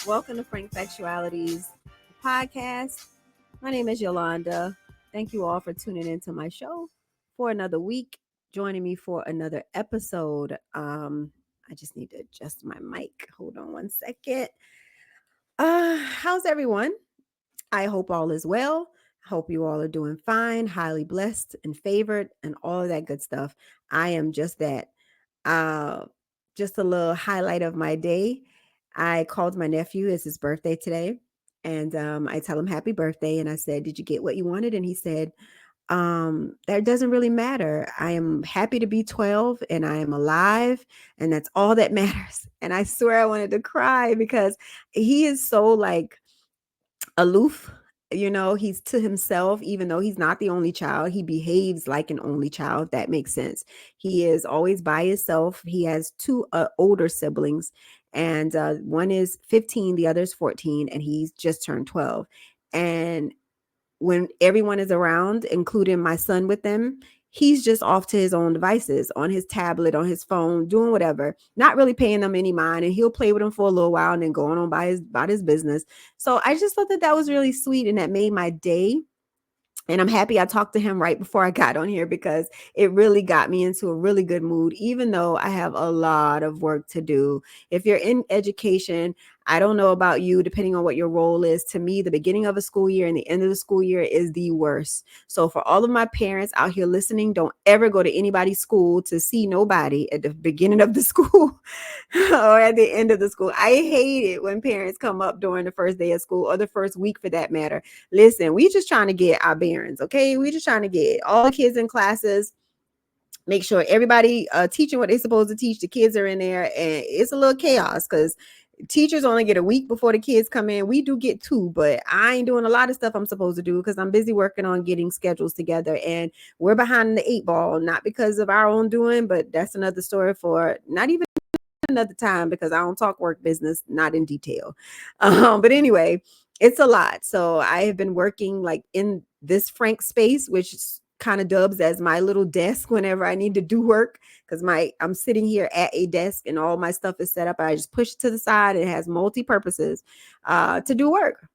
Welcome to Frank Factualities podcast. My name is Yolanda. Thank you all for tuning into my show for another week, joining me for another episode. I just need to adjust my mic. Hold on one second. How's everyone? I hope all is well. I hope you all are doing fine, highly blessed and favored, and all of that good stuff. I am just that. Uh, just a little highlight of my day. I called my nephew. It's his birthday today. And I tell him happy birthday. And I said, did you get what you wanted? And he said, that doesn't really matter. I am happy to be 12 and I am alive. And that's all that matters. And I swear I wanted to cry because he is so like aloof. He's to himself, even though he's not the only child. He behaves like an only child, if that makes sense. He is always by himself. He has two older siblings, and one is 15, the other is 14, and he's just turned 12. And when everyone is around, including my son with them, he's just off to his own devices, on his tablet, on his phone, doing whatever, not really paying them any mind. And he'll play with them for a little while and then going on about his business. So I just thought that was really sweet, and that made my day. And I'm happy I talked to him right before I got on here because it really got me into a really good mood, even though I have a lot of work to do. If you're in education, I don't know about you, depending on what your role is. To me, the beginning of a school year and the end of the school year is the worst. So for all of my parents out here listening, don't ever go to anybody's school to see nobody at the beginning of the school or at the end of the school. I hate it when parents come up during the first day of school or the first week for that matter. Listen, we just trying to get our bearings, okay? We just trying to get all the kids in classes, make sure everybody teaching what they're supposed to teach. The kids are in there, and it's a little chaos because teachers only get a week before the kids come in. We do get 2, but I ain't doing a lot of stuff I'm supposed to do because I'm busy working on getting schedules together, and we're behind the 8 ball, not because of our own doing, but that's another story for not even another time because I don't talk work business, not in detail. But anyway, it's a lot. So I have been working like in this Frank space, which kind of dubs as my little desk whenever I need to do work, because I'm sitting here at a desk and all my stuff is set up. I just push it to the side. It has multi purposes to do work.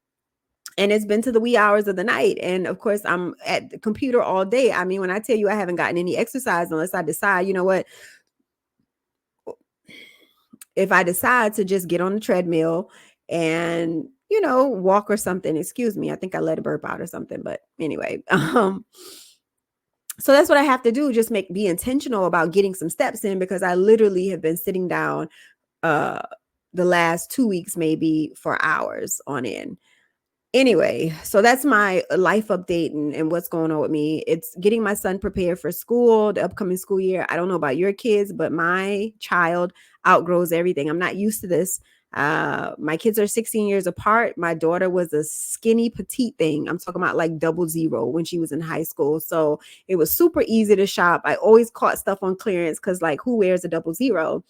And it's been to the wee hours of the night. And of course, I'm at the computer all day. I mean, when I tell you I haven't gotten any exercise unless I decide, you know what, if I decide to just get on the treadmill and, walk or something, excuse me, I think I let a burp out or something, but anyway, so that's what I have to do. Just be intentional about getting some steps in, because I literally have been sitting down, the last 2 weeks, maybe for hours on end. Anyway, so that's my life update and what's going on with me. It's getting my son prepared for school, the upcoming school year. I don't know about your kids, but my child outgrows everything. I'm not used to this. My kids are 16 years apart. My daughter was a skinny, petite thing. I'm talking about like 00 when she was in high school. So it was super easy to shop. I always caught stuff on clearance because, like, who wears a 00?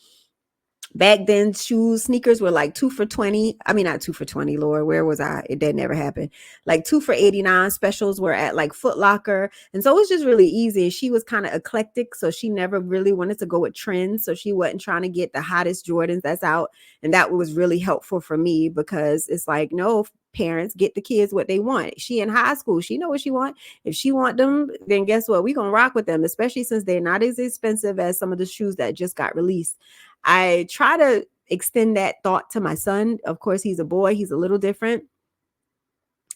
Back then, sneakers were like 2 for $20. I mean, not 2 for $20, Lord, where was I? That never happened. Like 2 for $89 specials were at like Foot Locker. And so it was just really easy. She was kind of eclectic, so she never really wanted to go with trends. So she wasn't trying to get the hottest Jordans that's out. And that was really helpful for me, because it's like, no, parents, get the kids what they want. She in high school, she know what she want. If she want them, then guess what? We're going to rock with them, especially since they're not as expensive as some of the shoes that just got released. I try to extend that thought to my son. Of course, he's a boy. He's a little different.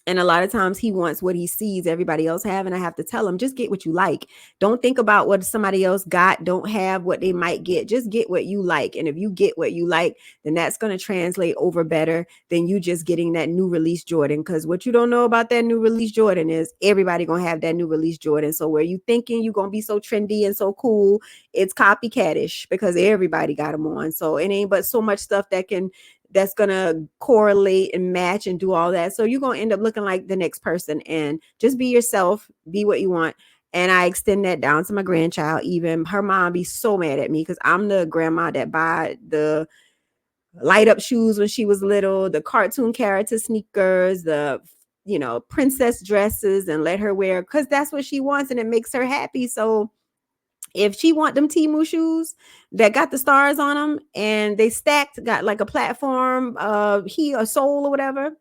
And a lot of times he wants what he sees everybody else have. And I have to tell him, just get what you like. Don't think about what somebody else got, don't have, what they might get. Just get what you like. And if you get what you like, then that's going to translate over better than you just getting that new release Jordan. Because what you don't know about that new release Jordan is everybody going to have that new release Jordan. So where you thinking you're going to be so trendy and so cool, it's copycatish because everybody got them on. So it ain't but so much stuff that's going to correlate and match and do all that. So you're going to end up looking like the next person, and just be yourself, be what you want. And I extend that down to my grandchild. Even her mom be so mad at me because I'm the grandma that buy the light up shoes when she was little, the cartoon character sneakers, the princess dresses, and let her wear, because that's what she wants and it makes her happy. So If she want them Timu shoes that got the stars on them and they stacked, got like a platform, he or soul or whatever,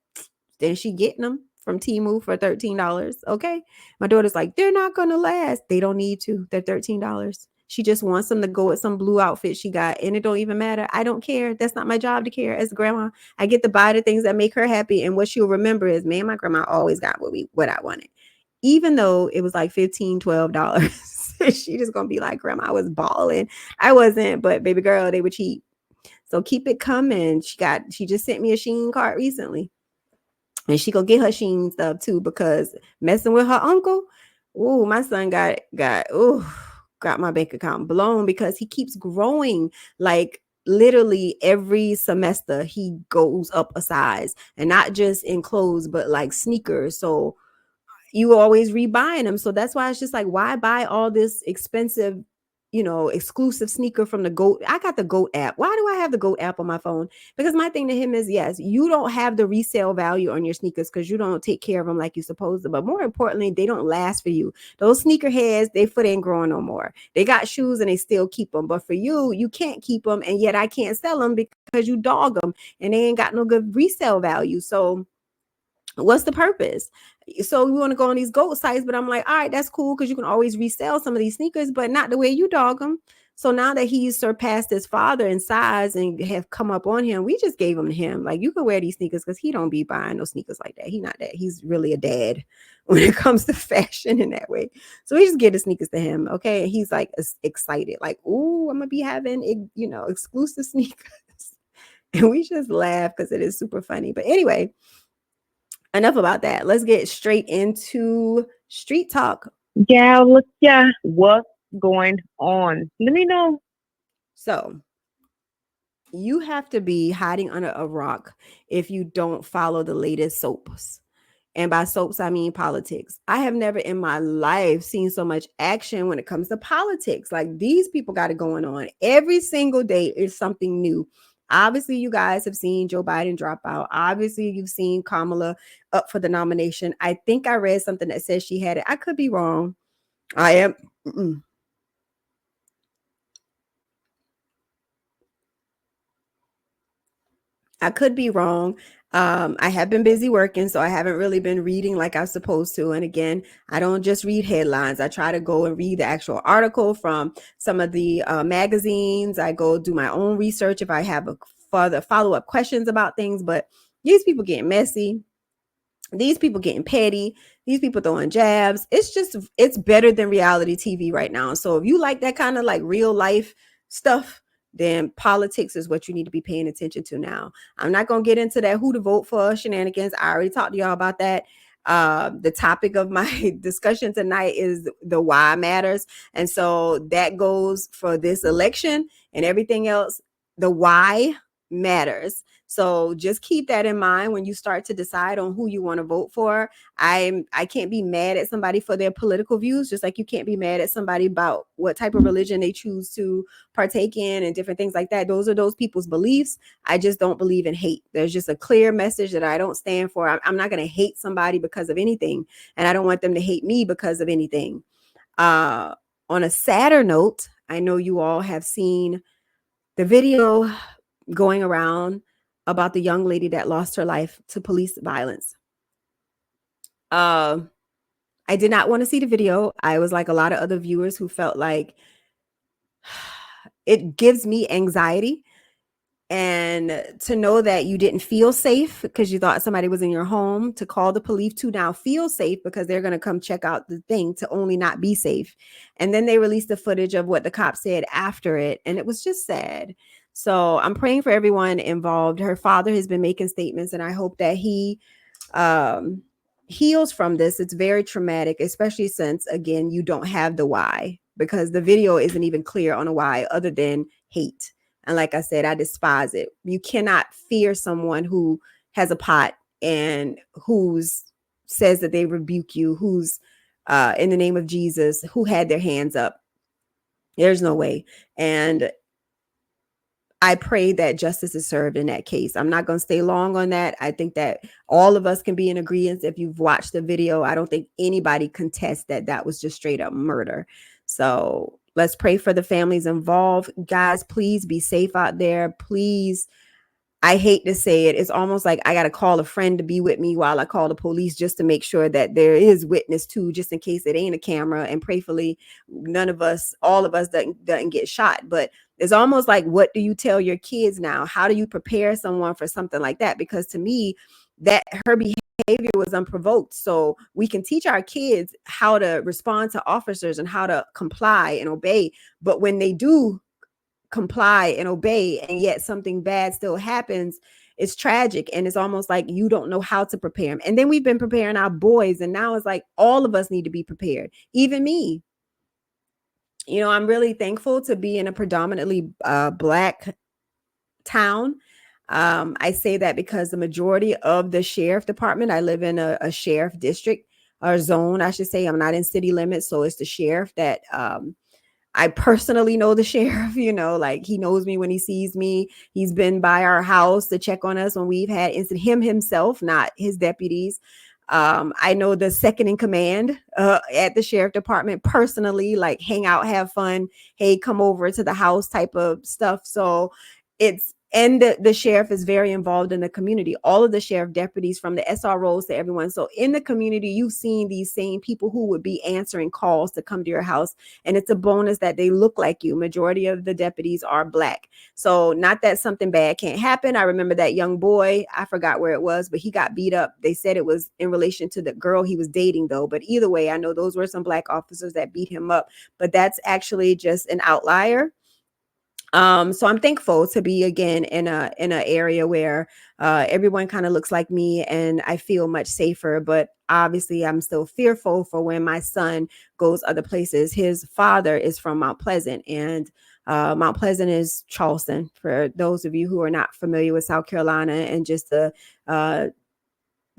then she getting them from Timu for $13. Okay. My daughter's like, they're not gonna last. They don't need to. They're $13. She just wants them to go with some blue outfit she got, and it don't even matter. I don't care. That's not my job to care. As a grandma, I get to buy the things that make her happy, and what she'll remember is, man, my grandma always got what I wanted, even though it was like $15, $12. She just gonna be like, grandma, I was balling. I wasn't, but baby girl, they were cheap. So keep it coming. She just sent me a Shein card recently. And she go get her Shein stuff too, because messing with her uncle, ooh, my son got my bank account blown because he keeps growing. Like literally every semester he goes up a size, and not just in clothes, but like sneakers. So you always rebuying them. So that's why it's just like, why buy all this expensive, exclusive sneaker from the GOAT? I got the GOAT app. Why do I have the GOAT app on my phone? Because my thing to him is, yes, you don't have the resale value on your sneakers because you don't take care of them like you're supposed to. But more importantly, they don't last for you. Those sneaker heads, their foot ain't growing no more. They got shoes and they still keep them. But for you, you can't keep them. And yet I can't sell them because you dog them and they ain't got no good resale value. So what's the purpose? So we want to go on these GOAT sites, but I'm like, all right, that's cool because you can always resell some of these sneakers, but not the way you dog them. So now that he's surpassed his father in size and have come up on him, we just gave them to him. Like, you can wear these sneakers because he don't be buying no sneakers like that. He not that. He's really a dad when it comes to fashion in that way. So we just give the sneakers to him. Okay. And he's like excited, like, ooh, I'm gonna be having, exclusive sneakers. And we just laugh because it is super funny. But anyway, enough about that. Let's get straight into street talk. Yeah, what's going on? Let me know. So, you have to be hiding under a rock if you don't follow the latest soaps. And by soaps, I mean politics. I have never in my life seen so much action when it comes to politics. Like, these people got it going on. Every single day is something new. Obviously, you guys have seen Joe Biden drop out. Obviously, you've seen Kamala up for the nomination. I think I read something that says she had it. I could be wrong. I am. I could be wrong. I have been busy working, so I haven't really been reading like I'm supposed to. And again, I don't just read headlines. I try to go and read the actual article from some of the magazines. I go do my own research if I have a further follow-up questions about things. But these people getting messy. These people getting petty. These people throwing jabs. It's better than reality TV right now. So if you like that kind of like real life stuff, then politics is what you need to be paying attention to now. I'm not going to get into that who to vote for shenanigans. I already talked to y'all about that. The topic of my discussion tonight is the why matters. And so that goes for this election and everything else. The why matters. So just keep that in mind when you start to decide on who you want to vote for. I can't be mad at somebody for their political views, just like you can't be mad at somebody about what type of religion they choose to partake in and different things like that. Those are those people's beliefs. I just don't believe in hate. There's just a clear message that I don't stand for. I'm not going to hate somebody because of anything, and I don't want them to hate me because of anything. On a sadder note, I know you all have seen the video going around about the young lady that lost her life to police violence. I did not want to see the video. I was like a lot of other viewers who felt like it gives me anxiety. And to know that you didn't feel safe because you thought somebody was in your home, to call the police to now feel safe because they're going to come check out the thing, to only not be safe. And then they released the footage of what the cop said after it. And it was just sad. So I'm praying for everyone involved. Her father has been making statements, and I hope that he heals from this. It's very traumatic, especially since, again, you don't have the why, because the video isn't even clear on a why other than hate. And like I said, I despise it. You cannot fear someone who has a pot and who's says that they rebuke you, who's in the name of Jesus, who had their hands up. There's no way. And I pray that justice is served in that case. I'm not going to stay long on that. I think that all of us can be in agreement. If you've watched the video, I don't think anybody contests that that was just straight up murder. So Let's pray for the families involved. Guys, please be safe out there. Please, I hate to say it. It's almost like I got to call a friend to be with me while I call the police just to make sure that there is witness too, just in case it ain't a camera. And prayfully, none of us, all of us doesn't get shot. But it's almost like, what do you tell your kids now? How do you prepare someone for something like that? Because to me, that her behavior was unprovoked. So we can teach our kids how to respond to officers and how to comply and obey. But when they do comply and obey and yet something bad still happens, it's tragic. And it's almost like you don't know how to prepare them. And then we've been preparing our boys, and now it's like all of us need to be prepared, even me. I'm really thankful to be in a predominantly Black town. I say that because the majority of the sheriff department, I live in a sheriff district or zone, I should say. I'm not in city limits, so it's the sheriff that I personally know the sheriff, like he knows me when he sees me. He's been by our house to check on us when we've had incident, him himself, not his deputies. I know the second in command at the sheriff department personally, like hang out, have fun. Hey, come over to the house type of stuff. So and the sheriff is very involved in the community, all of the sheriff deputies from the SROs to everyone. So in the community, you've seen these same people who would be answering calls to come to your house. And it's a bonus that they look like you. Majority of the deputies are Black. So not that something bad can't happen. I remember that young boy, I forgot where it was, but he got beat up. They said it was in relation to the girl he was dating though. But either way, I know those were some Black officers that beat him up, but that's actually just an outlier. So I'm thankful to be again in a area where everyone kind of looks like me, and I feel much safer. But obviously, I'm still fearful for when my son goes other places. His father is from Mount Pleasant, and Mount Pleasant is Charleston. For those of you who are not familiar with South Carolina and just the uh,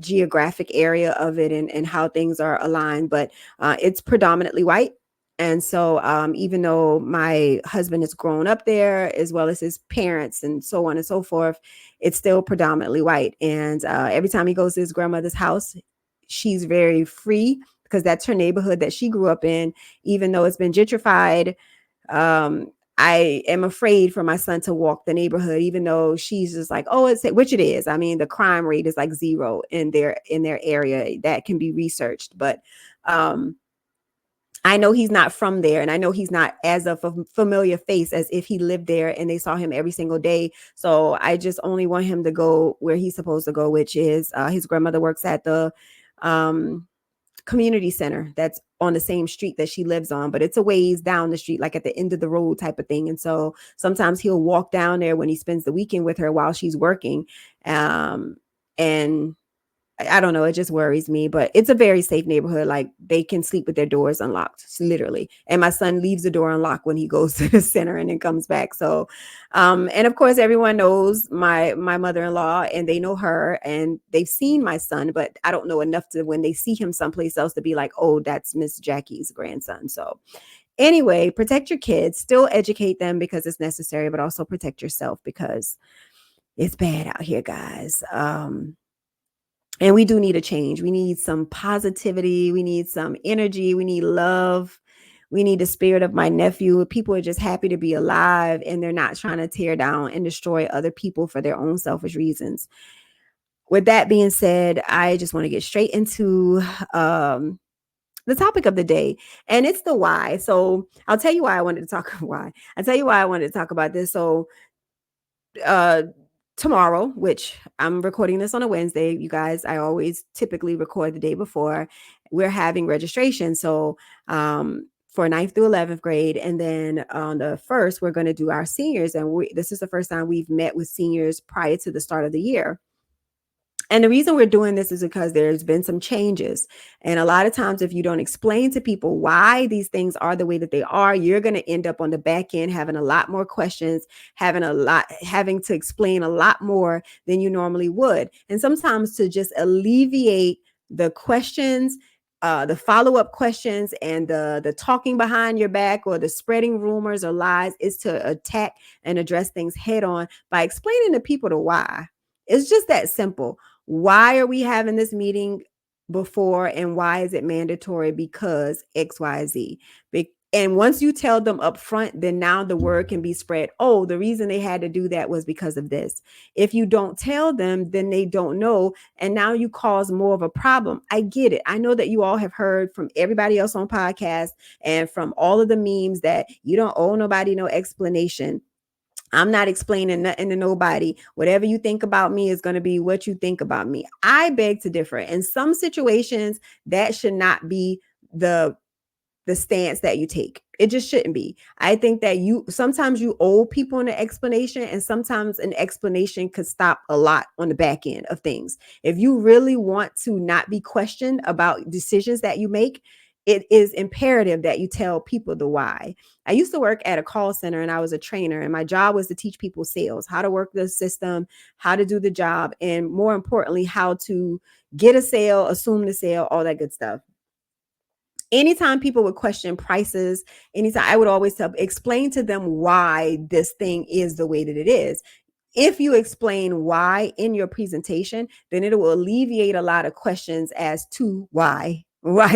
geographic area of it, and how things are aligned, but it's predominantly white. And so even though my husband has grown up there as well as his parents and so on and so forth, it's still predominantly white. And every time he goes to his grandmother's house, she's very free because that's her neighborhood that she grew up in, even though it's been gentrified. I am afraid for my son to walk the neighborhood, even though she's just like, oh, which it is. I mean, the crime rate is like zero in their area. That can be researched, but I know he's not from there, and I know he's not as of a familiar face as if he lived there and they saw him every single day. So I just only want him to go where he's supposed to go, which is his grandmother works at the um, community center that's on the same street that she lives on, but it's a ways down the street, like at the end of the road type of thing. And so sometimes he'll walk down there when he spends the weekend with her while she's working. And I don't know, it just worries me, but it's a very safe neighborhood. Like they can sleep with their doors unlocked, literally. And my son leaves the door unlocked when he goes to the center and then comes back. So, and of course, everyone knows my mother-in-law, and they know her, and they've seen my son, but I don't know enough to when they see him someplace else to be like, oh, that's Miss Jackie's grandson. So, anyway, protect your kids, still educate them because it's necessary, but also protect yourself because it's bad out here, guys. And we do need a change. We need some positivity. We need some energy. We need love. We need the spirit of my nephew. People are just happy to be alive, and they're not trying to tear down and destroy other people for their own selfish reasons. With that being said, I just want to get straight into the topic of the day, and it's the why. So I'll tell you why I wanted to talk why. I'll tell you why I wanted to talk about this. So uh tomorrow, which I'm recording this on a Wednesday, you guys, I always typically record the day before, we're having registration. So for 9th through 11th grade, and then on the 1st we're going to do our seniors, and this is the first time we've met with seniors prior to the start of the year. And the reason we're doing this is because there's been some changes. And a lot of times, if you don't explain to people why these things are the way that they are, you're going to end up on the back end having a lot more questions, having to explain a lot more than you normally would. And sometimes to just alleviate the questions, the follow-up questions, and the talking behind your back or the spreading rumors or lies, is to attack and address things head on by explaining to people the why. It's just that simple. Why are we having this meeting before, and why is it mandatory? Because XYZ. And once you tell them up front, then now the word can be spread. Oh, the reason they had to do that was because of this. If you don't tell them, then they don't know. And now you cause more of a problem. I get it. I know that you all have heard from everybody else on podcasts and from all of the memes that you don't owe nobody no explanation. I'm not explaining nothing to nobody. Whatever you think about me is going to be what you think about me. I beg to differ. In some situations, that should not be the stance that you take. It just shouldn't be. I think that you sometimes you owe people an explanation, and sometimes an explanation could stop a lot on the back end of things. If you really want to not be questioned about decisions that you make, it is imperative that you tell people the why. I used to work at a call center and I was a trainer, and my job was to teach people sales, how to work the system, how to do the job, and more importantly, how to get a sale, assume the sale, all that good stuff. Anytime people would question prices, anytime I would always explain to them why this thing is the way that it is. If you explain why in your presentation, then it will alleviate a lot of questions as to why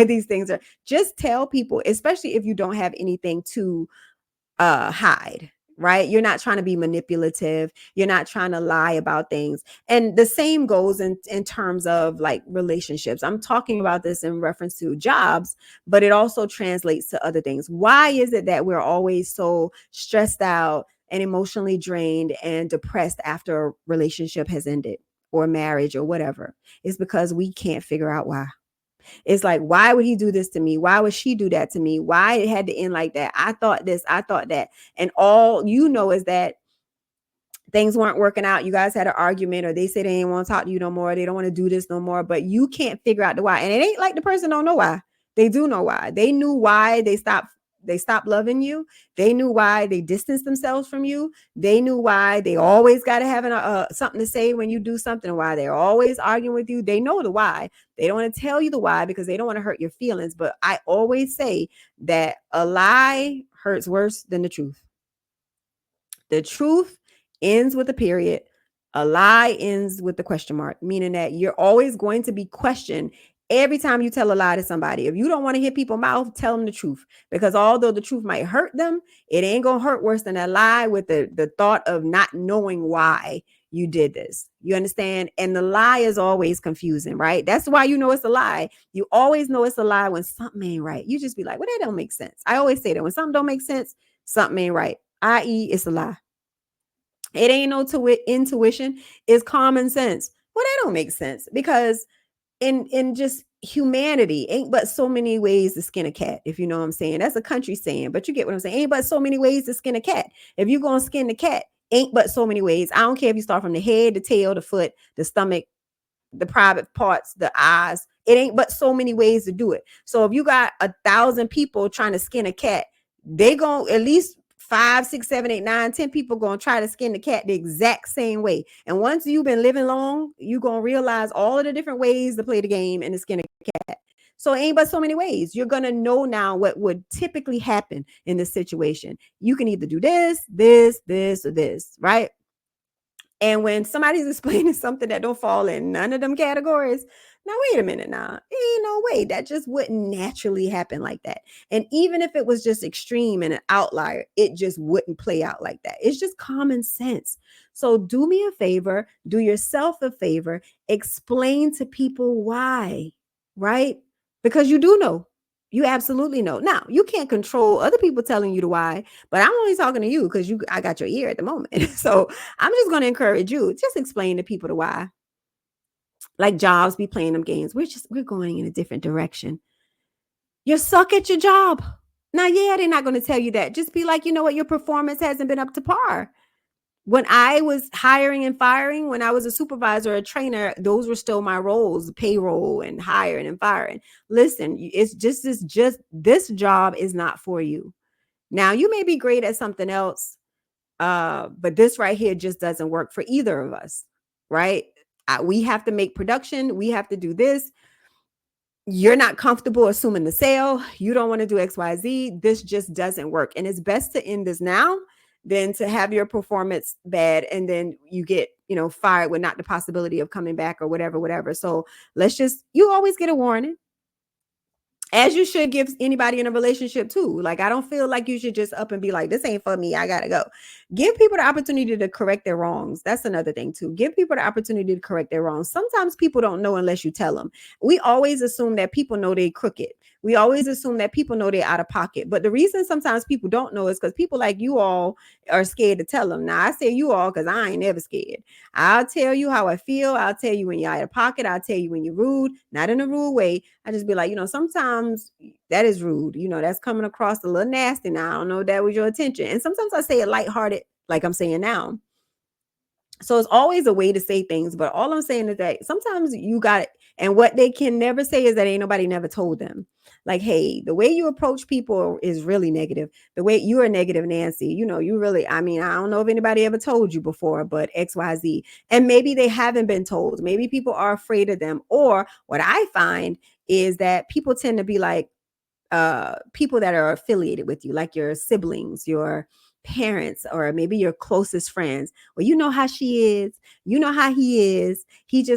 these things are. Just tell people, especially if you don't have anything to hide, right? You're not trying to be manipulative. You're not trying to lie about things. And the same goes in terms of like relationships. I'm talking about this in reference to jobs, but it also translates to other things. Why is it that we're always so stressed out and emotionally drained and depressed after a relationship has ended or marriage or whatever? It's because we can't figure out why. It's like, why would he do this to me? Why would she do that to me? Why it had to end like that? I thought this, I thought that. And all you know is that things weren't working out. You guys had an argument, or they say they ain't want to talk to you no more. They don't want to do this no more, but you can't figure out the why. And it ain't like the person don't know why. They do know why. They knew why they stopped loving you. They knew why they distanced themselves from you. They knew why they always got to have something to say when you do something, why they're always arguing with you. They know the why. They don't want to tell you the why because they don't want to hurt your feelings. But I always say that a lie hurts worse than the truth. The truth ends with a period. A lie ends with the question mark, meaning that you're always going to be questioned every time you tell a lie to somebody. If you don't want to hit people's mouth, tell them the truth. Because although the truth might hurt them, it ain't going to hurt worse than a lie with the thought of not knowing why you did this. You understand? And the lie is always confusing, right? That's why you know it's a lie. You always know it's a lie when something ain't right. You just be like, well, that don't make sense. I always say that when something don't make sense, something ain't right, i.e. it's a lie. It ain't no intuition, it's common sense. Well, that don't make sense because in just humanity, ain't but so many ways to skin a cat, if you know what I'm saying. That's a country saying, but you get what I'm saying. Ain't but so many ways to skin a cat. If you're gonna skin the cat, ain't but so many ways. I don't care if you start from the head, the tail, the foot, the stomach, the private parts, the eyes. It ain't but so many ways to do it. So if you got 1,000 people trying to skin a cat, they gon' at least 5, 6, 7, 8, 9, 10 people gonna try to skin the cat the exact same way. And once you've been living long, you gonna realize all of the different ways to play the game and to skin a cat. So it ain't but so many ways. You're gonna know now what would typically happen in this situation. You can either do this, or this, right? And when somebody's explaining something that don't fall in none of them categories, now wait a minute now. Ain't no way. That just wouldn't naturally happen like that. And even if it was just extreme and an outlier, it just wouldn't play out like that. It's just common sense. So do me a favor, do yourself a favor, explain to people why, right? Because you do know. You absolutely know. Now, you can't control other people telling you the why, but I'm only talking to you because I got your ear at the moment. So I'm just going to encourage you. Just explain to people the why. Like jobs be playing them games. We're going in a different direction. You suck at your job. Now, yeah, they're not going to tell you that. Just be like, you know what? Your performance hasn't been up to par. When I was hiring and firing, when I was a supervisor, a trainer, those were still my roles, payroll and hiring and firing. Listen, it's just this job is not for you. Now, you may be great at something else, but this right here just doesn't work for either of us, right? We have to make production. We have to do this. You're not comfortable assuming the sale. You don't want to do XYZ. This just doesn't work. And it's best to end this now than to have your performance bad and then you get, fired with not the possibility of coming back or whatever. So you always get a warning. As you should give anybody in a relationship too. Like, I don't feel like you should just up and be like, this ain't for me, I gotta go. Give people the opportunity to correct their wrongs. That's another thing too. Give people the opportunity to correct their wrongs. Sometimes people don't know unless you tell them. We always assume that people know they crooked. We always assume that people know they're out of pocket. But the reason sometimes people don't know is because people like you all are scared to tell them. Now, I say you all because I ain't never scared. I'll tell you how I feel. I'll tell you when you're out of pocket. I'll tell you when you're rude, not in a rude way. I just be like, sometimes that is rude. That's coming across a little nasty. Now, I don't know if that was your intention. And sometimes I say it lighthearted, like I'm saying now. So it's always a way to say things. But all I'm saying is that sometimes you got it. And what they can never say is that ain't nobody never told them. Like, hey, the way you approach people is really negative. The way you are negative, Nancy, you really, I mean, I don't know if anybody ever told you before, but XYZ. And maybe they haven't been told. Maybe people are afraid of them. Or what I find is that people tend to be like, people that are affiliated with you, like your siblings, your parents, or maybe your closest friends. Well, you know how she is, you know how he is.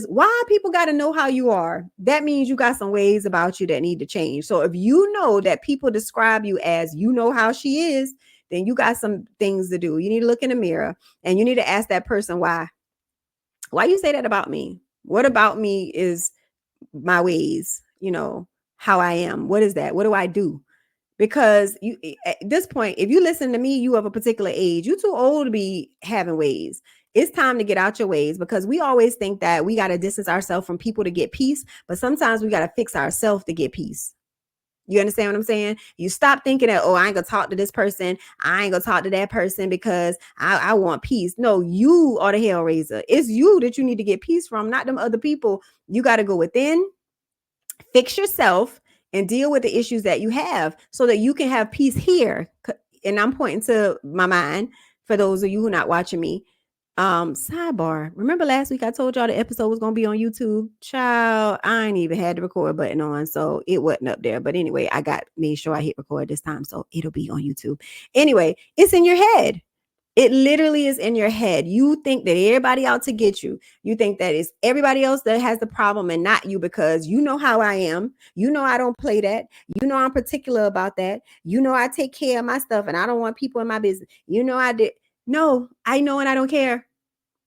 Why people got to know how you are? That means you got some ways about you that need to change. So if you know that people describe you as you know how she is, then you got some things to do. You need to look in the mirror and you need to ask that person why. Why you say that about me? What about me is my ways, how I am? What is that? What do I do? Because you, at this point, if you listen to me, you of a particular age, you too old to be having ways. It's time to get out your ways, because we always think that we got to distance ourselves from people to get peace, but sometimes we got to fix ourselves to get peace. You understand what I'm saying? You stop thinking that, oh, I ain't gonna talk to this person, I ain't gonna talk to that person because I want peace. No, you are the hellraiser. It's you that you need to get peace from, not them other people. You got to go within, fix yourself, and deal with the issues that you have so that you can have peace here. And I'm pointing to my mind for those of you who are not watching me. Sidebar. Remember last week I told y'all the episode was gonna be on YouTube? Child, I ain't even had the record button on, so it wasn't up there. But anyway, I got made sure I hit record this time, so it'll be on YouTube. Anyway, it's in your head. It literally is in your head. You think that everybody out to get you. You think that it's everybody else that has the problem and not you, because you know how I am. You know I don't play that. You know I'm particular about that. You know I take care of my stuff and I don't want people in my business. You know I did. No, I know and I don't care.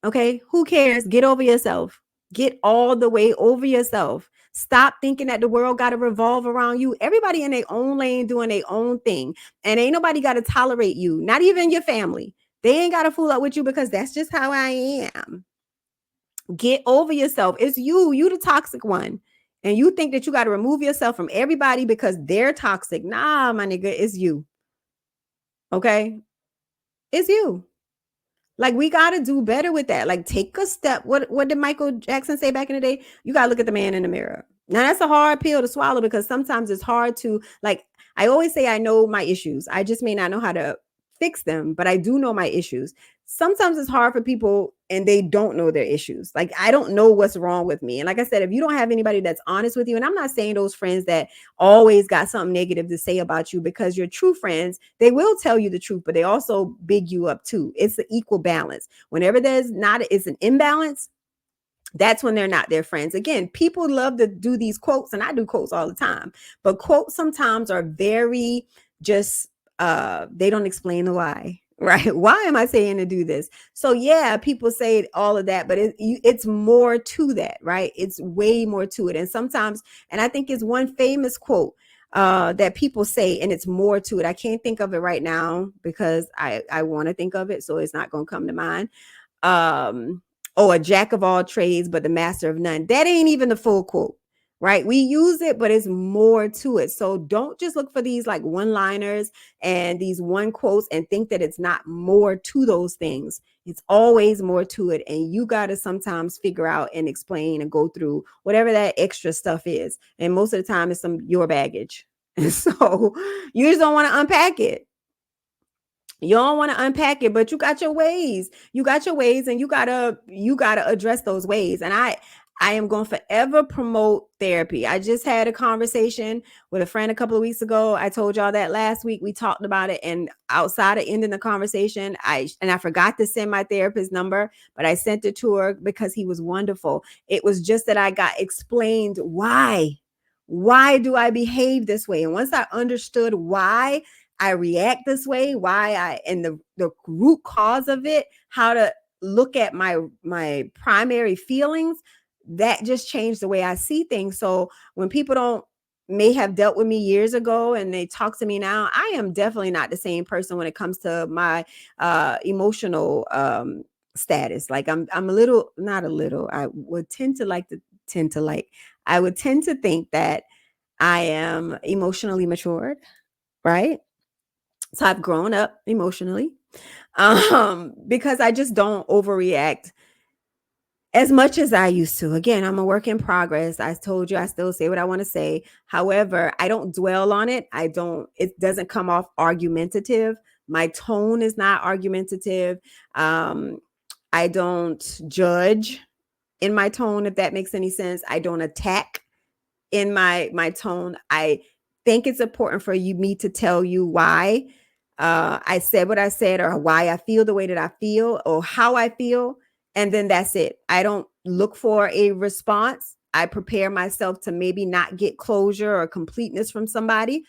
Okay? Who cares? Get over yourself. Get all the way over yourself. Stop thinking that the world got to revolve around you. Everybody in their own lane doing their own thing. And ain't nobody got to tolerate you, not even your family. They ain't got to fool up with you because that's just how I am. Get over yourself. It's you the toxic one. And you think that you got to remove yourself from everybody because they're toxic. Nah, my nigga, it's you. Okay? It's you. Like, we got to do better with that. Like, take a step. What did Michael Jackson say back in the day? You got to look at the man in the mirror. Now, that's a hard pill to swallow because sometimes it's hard to, like, I always say I know my issues. I just may not know how to fix them, but I do know my issues. Sometimes it's hard for people and they don't know their issues. Like, I don't know what's wrong with me. And like I said, if you don't have anybody that's honest with you, and I'm not saying those friends that always got something negative to say about you, because your true friends, they will tell you the truth, but they also big you up too. It's an equal balance. Whenever it's an imbalance, that's when they're not their friends. Again, people love to do these quotes, and I do quotes all the time, but quotes sometimes are very just they don't explain the why. Right? Why am I saying to do this? So yeah, people say all of that, but it's more to that, right? It's way more to it. And sometimes, and I think it's one famous quote that people say, and it's more to it. I can't think of it right now because I want to think of it, so it's not going to come to mind. um a jack of all trades but the master of none. That ain't even the full quote, right? We use it, but it's more to it. So don't just look for these like one liners and these one quotes and think that it's not more to those things. It's always more to it, and you got to sometimes figure out and explain and go through whatever that extra stuff is, and most of the time it's your baggage. And so you just don't want to unpack it. You don't want to unpack it, but you got your ways. You got your ways, and you gotta address those ways. And I am going to forever promote therapy. I just had a conversation with a friend a couple of weeks ago. I told y'all that last week. We talked about it, and outside of ending the conversation, I forgot to send my therapist number, but I sent it to her because he was wonderful. It was just that I got explained why Why do I behave this way? And once I understood why I react this way, and the root cause of it, how to look at my primary feelings, that just changed the way I see things. So when people don't may have dealt with me years ago and they talk to me now, I am definitely not the same person when it comes to my emotional status. Like I'm a little, not a little, I would tend to like I would tend to think that I am emotionally matured, right? So I've grown up emotionally, because I just don't overreact as much as I used to. Again, I'm a work in progress. I told you I still say what I want to say. However, I don't dwell on it. It doesn't come off argumentative. My tone is not argumentative. Um, I don't judge in my tone, if that makes any sense. I don't attack in my tone. I think it's important for me to tell you why I said what I said, or why I feel the way that I feel, or how I feel, and then that's it. I don't look for a response. I prepare myself to maybe not get closure or completeness from somebody.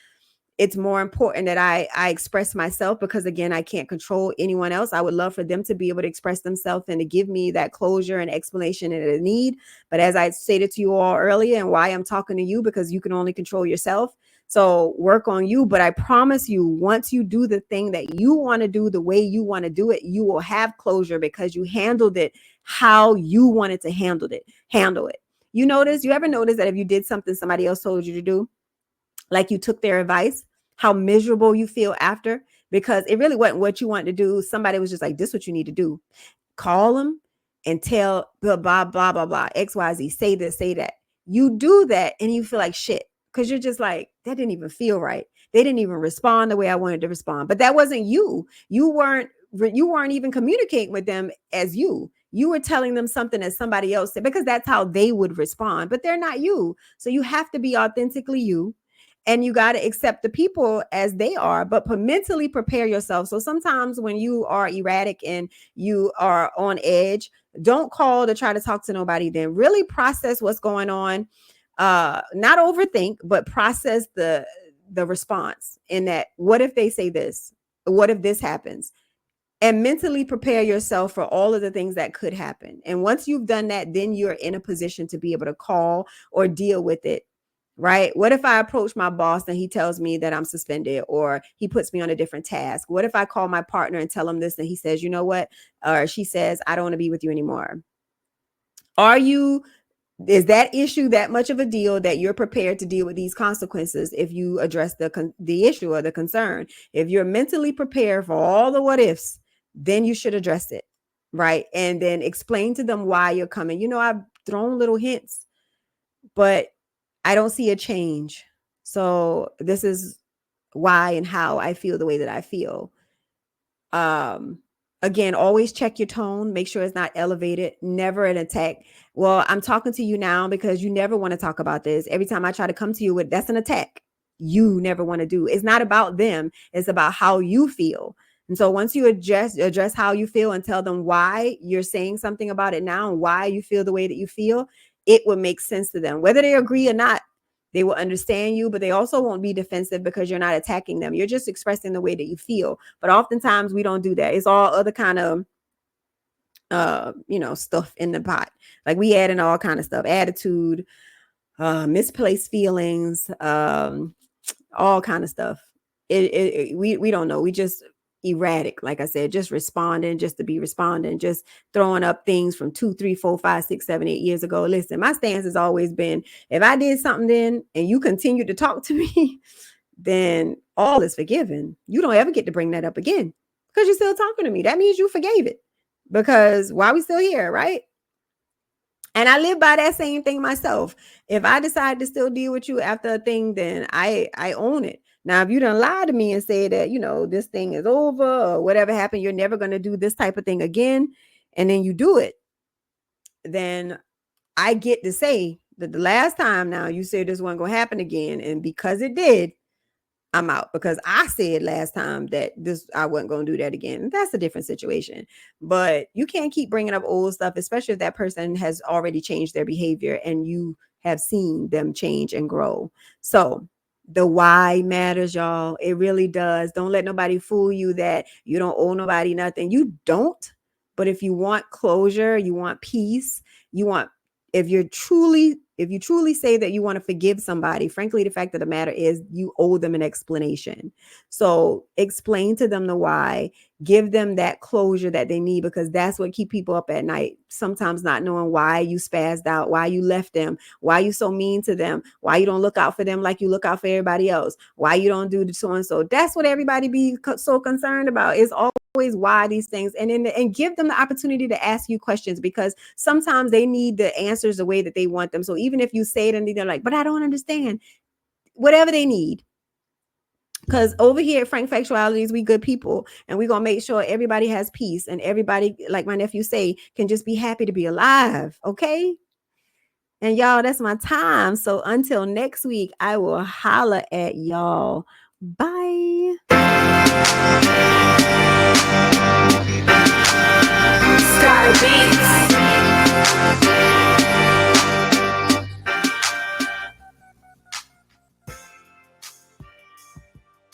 It's more important that I express myself, because again, I can't control anyone else. I would love for them to be able to express themselves and to give me that closure and explanation that I need. But as I stated to you all earlier, and why I'm talking to you, because you can only control yourself. So work on you. But I promise you, once you do the thing that you want to do the way you want to do it, you will have closure, because you handled it how you wanted to handle it. You ever notice that if you did something somebody else told you to do, like you took their advice, how miserable you feel after, because it really wasn't what you wanted to do. Somebody was just like, this is what you need to do. Call them and tell blah, blah, blah, blah, blah, XYZ, say this, say that. You do that and you feel like shit, because you're just like, that didn't even feel right. They didn't even respond the way I wanted to respond. But that wasn't you. You weren't even communicating with them as you. You were telling them something that somebody else said, because that's how they would respond. But they're not you. So you have to be authentically you, and you got to accept the people as they are, but mentally prepare yourself. So sometimes when you are erratic and you are on edge, don't call to try to talk to nobody. Then really process what's going on. Not overthink, but process the response in that. What if they say this? What if this happens? And mentally prepare yourself for all of the things that could happen. And once you've done that, then you're in a position to be able to call or deal with it. Right? What if I approach my boss and he tells me that I'm suspended, or he puts me on a different task? What if I call my partner and tell him this and he says, you know what? Or she says, I don't want to be with you anymore. Are you Is that issue that much of a deal that you're prepared to deal with these consequences if you address the issue or the concern? If you're mentally prepared for all the what ifs, then you should address it, right? And then explain to them why you're coming. I've thrown little hints, but I don't see a change. So this is why and how I feel the way that I feel. Um, Again, always check your tone, make sure it's not elevated, never an attack. Well, I'm talking to you now because you never want to talk about this. Every time I try to come to you with, that's an attack. You never want to do. It's not about them, it's about how you feel. And so once you address how you feel and tell them why you're saying something about it now and why you feel the way that you feel, it will make sense to them. Whether they agree or not, they will understand you, but they also won't be defensive because you're not attacking them. You're just expressing the way that you feel. But oftentimes we don't do that. It's all other kind of stuff in the pot. Like we add in all kind of stuff, attitude, misplaced feelings, all kind of stuff. We don't know. We just erratic, like I said, just responding, just to be responding, just throwing up things from 2, 3, 4, 5, 6, 7, 8 years ago. Listen, my stance has always been, if I did something then and you continue to talk to me, then all is forgiven. You don't ever get to bring that up again because you're still talking to me. That means you forgave it, because why we still here, right? And I live by that same thing myself. If I decide to still deal with you after a thing, then I own it. Now, if you done lie to me and say that, this thing is over or whatever happened, you're never going to do this type of thing again, and then you do it, then I get to say that the last time now you said this wasn't going to happen again. And because it did, I'm out, because I said last time that I wasn't going to do that again. That's a different situation. But you can't keep bringing up old stuff, especially if that person has already changed their behavior and you have seen them change and grow. So the why matters, y'all. It really does. Don't let nobody fool you that you don't owe nobody nothing. You don't. But if you want closure, you want peace, you want, if you truly say that you want to forgive somebody, frankly, the fact of the matter is you owe them an explanation. So explain to them the why, give them that closure that they need, because that's what keep people up at night. Sometimes not knowing why you spazzed out, why you left them, why you so mean to them, why you don't look out for them like you look out for everybody else, why you don't do the so and so. That's what everybody be so concerned about, is always why these things. And give them the opportunity to ask you questions, because sometimes they need the answers the way that they want them. So even if you say it and they're like, but I don't understand, whatever they need. Because over here at Frank Factualities, we good people, and we're gonna make sure everybody has peace, and everybody, like my nephew say, can just be happy to be alive. Okay. And y'all, that's my time. So until next week, I will holla at y'all. Bye.